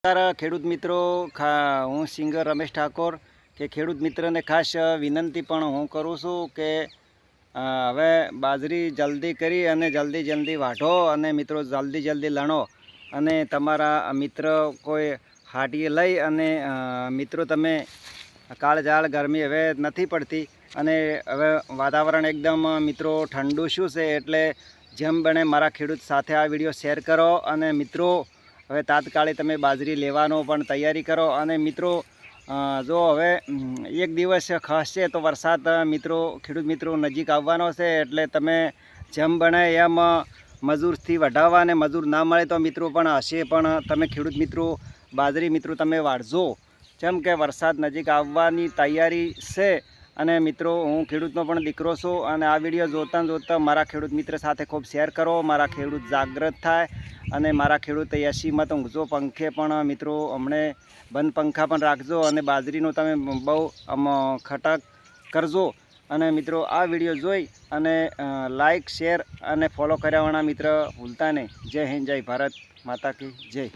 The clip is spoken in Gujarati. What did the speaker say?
નમસ્કાર ખેડૂત મિત્રો, હું સિંગર રમેશ ઠાકોર કે ખેડૂત મિત્રને ખાસ વિનંતી પણ હું કરું છું કે હવે બાજરી જલ્દી કરી અને જલ્દી વાઢો અને મિત્રો જલ્દી લણો અને તમારા મિત્ર કોઈ હાટીએ લઈ અને મિત્રો તમે કાળઝાળ ગરમી હવે નથી પડતી અને હવે વાતાવરણ એકદમ મિત્રો ઠંડુ શું છે એટલે જેમ બને મારા ખેડૂત સાથે આ વિડીયો શેર કરો અને મિત્રો હવે તાત્કાલિક તમે બાજરી લેવાનો પણ તૈયારી કરો અને મિત્રો જો હવે એક દિવસ ખસશે તો વરસાદ મિત્રો ખેડૂત મિત્રો નજીક આવવાનો છે એટલે તમે જેમ બને એમ મજૂરથી વઢાવવા અને મજૂર ના મળે તો મિત્રો પણ હશે પણ તમે ખેડૂત મિત્રો બાજરી મિત્રો તમે વાઢજો જેમ કે વરસાદ નજીક આવવાની તૈયારી છે અને મિત્રો હું ખેડૂતનો પણ દીકરો છું અને આ વિડીયો જોતા મારા ખેડૂત મિત્ર સાથે ખૂબ શેર કરો, મારા ખેડૂત જાગૃત થાય અને મારા ખેડૂત એસીમાં તો ઊંઘજો પંખે પણ મિત્રો હમણે બંધ પંખા પણ રાખજો અને બાજરીનો તમે બહુ ખટક કરજો અને મિત્રો આ વિડીયો જોઈ અને લાઈક શેર અને ફોલો કર્યાવાળા મિત્ર ભૂલતા નહીં. જય હિન્દ, જય ભારત માતા કી જય.